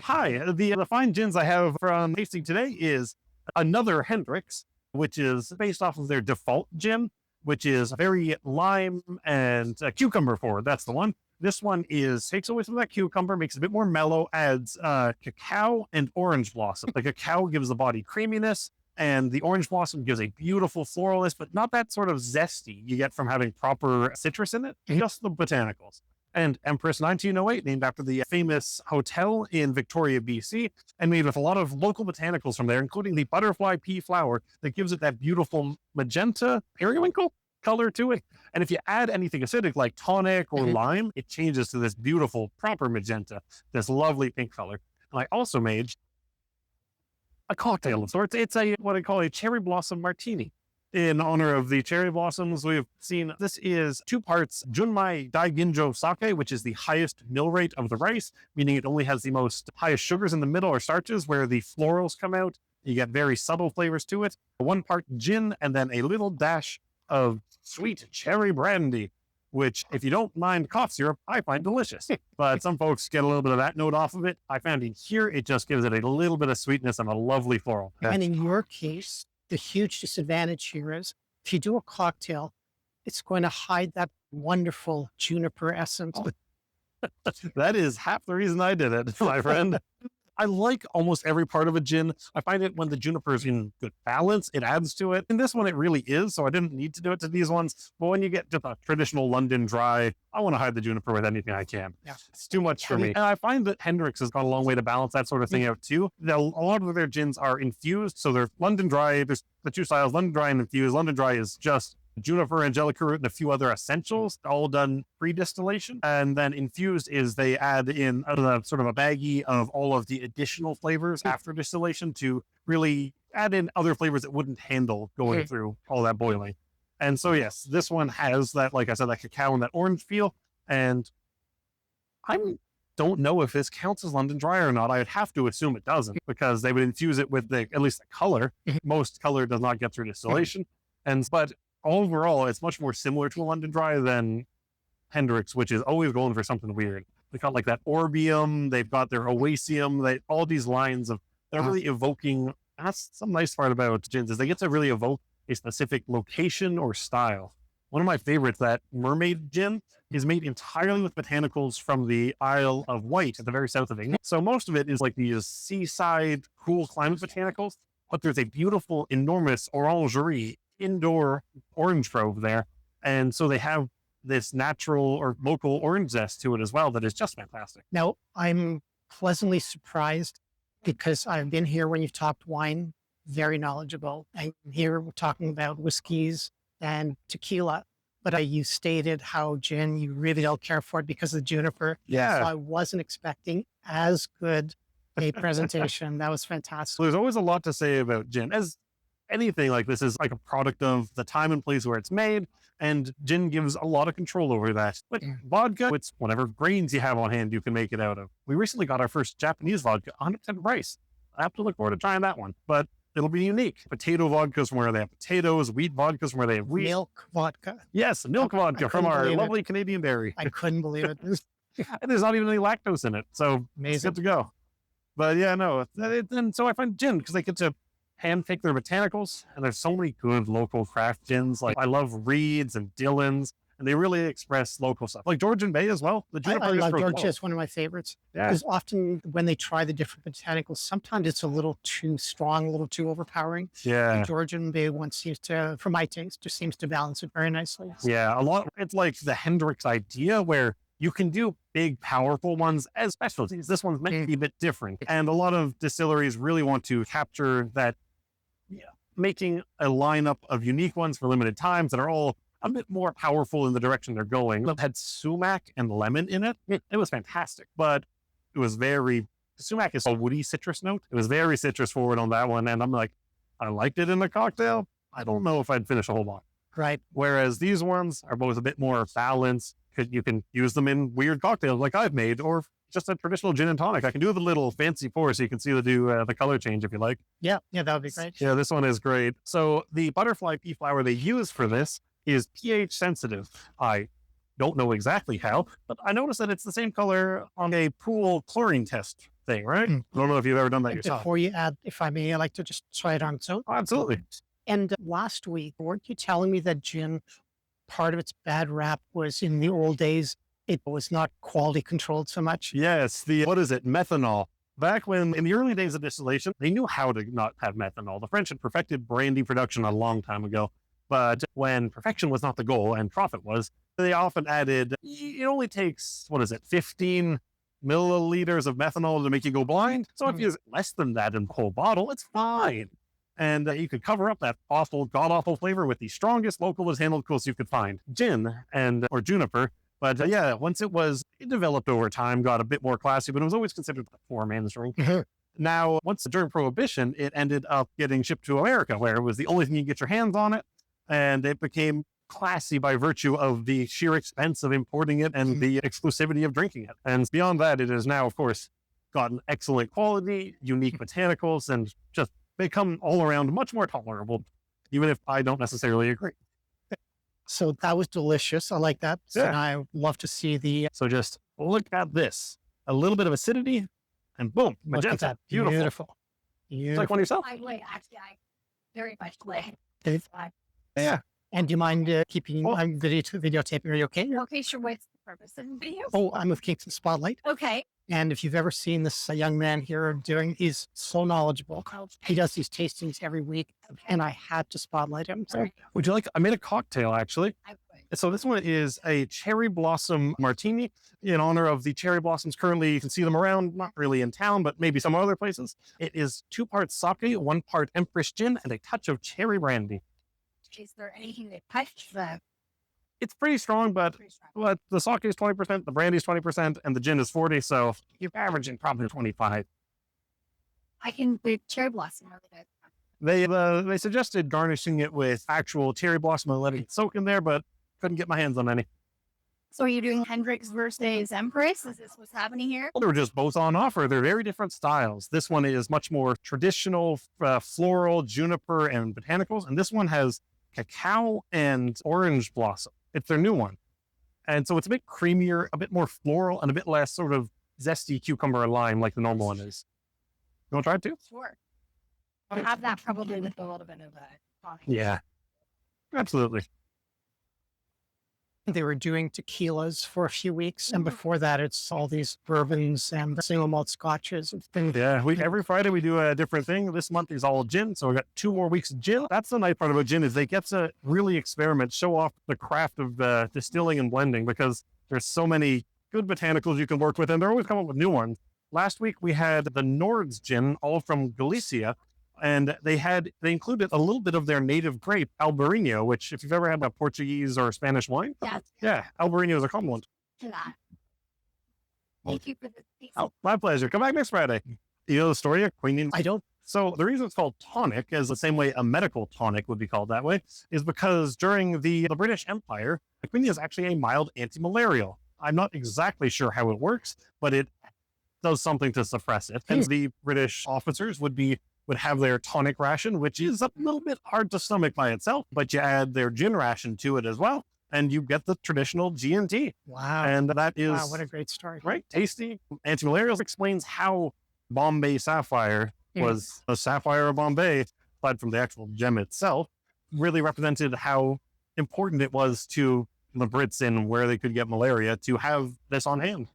Hi, the fine gins I have from tasting today is another Hendricks, which is based off of their default gin, which is very lime and cucumber forward. That's the one. This one takes away some of that cucumber, makes it a bit more mellow, adds cacao and orange blossom. The cacao gives the body creaminess, and the orange blossom gives a beautiful floralness, but not that sort of zesty you get from having proper citrus in it, just the botanicals. And Empress 1908, named after the famous hotel in Victoria, BC, and made with a lot of local botanicals from there, including the butterfly pea flower that gives it that beautiful magenta periwinkle color to it. And if you add anything acidic like tonic or lime, it changes to this beautiful, proper magenta, this lovely pink color. And I also made a cocktail of sorts. It's what I call a cherry blossom martini. In honor of the cherry blossoms, we've seen this is 2 parts Junmai Daiginjo sake, which is the highest mill rate of the rice, meaning it only has the most highest sugars in the middle or starches where the florals come out. You get very subtle flavors to it. 1 part gin and then a little dash of sweet cherry brandy, which if you don't mind cough syrup, I find delicious. But some folks get a little bit of that note off of it. I found in here, it just gives it a little bit of sweetness and a lovely floral. And in your case, the huge disadvantage here is if you do a cocktail, it's going to hide that wonderful juniper essence. That is half the reason I did it, my friend. I like almost every part of a gin. I find it when the juniper is in good balance, it adds to it. In this one, it really is, so I didn't need to do it to these ones. But when you get to a traditional London dry, I want to hide the juniper with anything I can. Yeah. It's too much for me. And I find that Hendricks has gone a long way to balance that sort of thing out too. A lot of their gins are infused, so they're London dry. There's the 2 styles, London dry and infused. London dry is just juniper, angelica root, and a few other essentials, all done pre-distillation. And then infused is they add in sort of a baggie of all of the additional flavors after distillation to really add in other flavors that wouldn't handle going through all that boiling. And so, yes, this one has that, like I said, that cacao and that orange feel. And I don't know if this counts as London dry or not. I would have to assume it doesn't, because they would infuse it with at least the color. Most color does not get through distillation. But overall, it's much more similar to a London dry than Hendricks, which is always going for something weird. They got like that Orbium, they've got their Oasium, all these lines of, they're really evoking, that's some nice part about gins, is they get to really evoke a specific location or style. One of my favorites, that Mermaid gin, is made entirely with botanicals from the Isle of Wight at the very south of England. So most of it is like these seaside, cool climate botanicals, but there's a beautiful, enormous orangerie indoor orange grove there. And so they have this natural or local orange zest to it as well that is just fantastic. Now, I'm pleasantly surprised because I've been here when you've talked wine, very knowledgeable. And here we're talking about whiskeys and tequila, but you stated how gin, you really don't care for it because of the juniper. Yeah. So I wasn't expecting as good a presentation. That was fantastic. There's always a lot to say about gin. As anything like this is like a product of the time and place where it's made, and gin gives a lot of control over that. But vodka, it's whatever grains you have on hand, you can make it out of. We recently got our first Japanese vodka, 100% rice. I have to look forward to trying that one, but it'll be unique. Potato vodkas from where they have potatoes, wheat vodkas from where they have wheat. Milk vodka. Yes, milk vodka from our lovely Canadian dairy. I couldn't believe it. And there's not even any lactose in it, so it's good to go. But yeah, no, and so I find gin, because they get to handpick their botanicals, and there's so many good local craft gins. Like I love Reed's and Dillon's, and they really express local stuff. Like Georgian Bay as well. The I love Georgia. It's one of my favorites. Yeah. Because often when they try the different botanicals, sometimes it's a little too strong, a little too overpowering. Yeah. The Georgian Bay one seems to, for my taste, just seems to balance it very nicely. Yeah, a lot. It's like the Hendricks idea where you can do big, powerful ones as specialties. This one's meant to be a bit different. And a lot of distilleries really want to capture that, making a lineup of unique ones for limited times that are all a bit more powerful in the direction they're going. It had sumac and lemon in it. It was fantastic, but it was sumac is a woody citrus note. It was very citrus forward on that one. And I'm like, I liked it in the cocktail. I don't know if I'd finish a whole lot. Right. Whereas these ones are both a bit more balanced. You can use them in weird cocktails like I've made, or just a traditional gin and tonic. I can do the little fancy pour so you can see the color change if you like. Yeah, that would be great. Yeah, this one is great. So the butterfly pea flower they use for this is pH sensitive. I don't know exactly how, but I noticed that it's the same color on a pool chlorine test thing, right? Mm. I don't know if you've ever done that And yourself. before you add, if I may, I like to just try it on its own. Oh, absolutely. And last week, weren't you telling me that gin, part of its bad rap was in the old days, it was not quality controlled so much? Yes, what is it? Methanol. Back when, in the early days of distillation, they knew how to not have methanol. The French had perfected brandy production a long time ago. But when perfection was not the goal and profit was, they often added, it only takes, 15 milliliters of methanol to make you go blind. So if you use less than that in the whole bottle, it's fine. And you could cover up that awful, god-awful flavor with the strongest localist handled coolest you could find, gin or juniper. But once it developed over time, got a bit more classy, but it was always considered a poor man's drink. Now, during Prohibition, it ended up getting shipped to America, where it was the only thing you could get your hands on it. And it became classy by virtue of the sheer expense of importing it and the exclusivity of drinking it. And beyond that, it has now, of course, gotten excellent quality, unique botanicals, and just become all around much more tolerable, even if I don't necessarily agree. So that was delicious. I like that. Yeah. And I love to see the So just look at this. A little bit of acidity, and boom, look at magenta. that. Beautiful. Beautiful. It's like one yourself? I very much like. Dave? Yeah. And do you mind keeping Oh. videotaping? Are you okay? Okay, sure. What's the purpose of the video? Oh, I'm with Kingston Spotlight. Okay. And if you've ever seen this young man here he's so knowledgeable. He does these tastings every week, and I had to spotlight him. So Would you like, I made a cocktail actually. I would. So this one is a cherry blossom martini in honor of the cherry blossoms. Currently, you can see them around, not really in town, but maybe some other places. It is 2 parts sake, 1 part Empress gin, and a touch of cherry brandy. Is there anything that touched the It's pretty strong, but the sake is 20%, the brandy is 20%, and the gin is 40. So you're averaging probably 25. I can do cherry blossom really good. They suggested garnishing it with actual cherry blossom and letting it soak in there, but couldn't get my hands on any. So are you doing Hendricks versus Empress? Is this what's happening here? Well, they were just both on offer. They're very different styles. This one is much more traditional, floral, juniper, and botanicals. And this one has cacao and orange blossom. It's their new one. And so it's a bit creamier, a bit more floral, and a bit less sort of zesty cucumber and lime like the normal one is. You want to try it too? Sure. I'll have that probably with a little bit of a tonic. Yeah, absolutely. they were doing tequilas for a few weeks. And before that, it's all these bourbons and single malt scotches. It's been Yeah, every Friday we do a different thing. This month is all gin, so we got 2 more weeks of gin. That's the nice part about gin is they get to really experiment, show off the craft of distilling and blending because there's so many good botanicals you can work with, and they're always coming up with new ones. Last week we had the Nord's gin, all from Galicia, and they included a little bit of their native grape, Albarino, which if you've ever had a Portuguese or Spanish wine, Yes, Albarino is a common one. to that. Thank you for the Oh, my pleasure. Come back next Friday. You know the story of quinine? I don't. So the reason it's called tonic, is the same way a medical tonic would be called that way, is because during the British Empire, quinine is actually a mild anti-malarial. I'm not exactly sure how it works, but it does something to suppress it. And the British officers would have their tonic ration, which is a little bit hard to stomach by itself, but you add their gin ration to it as well, and you get the traditional G&T. Wow. And that is Wow, what a great story. right, tasty. Anti-malarials explains how Bombay Sapphire was a sapphire of Bombay, aside from the actual gem itself, really represented how important it was to the Brits in where they could get malaria to have this on hand.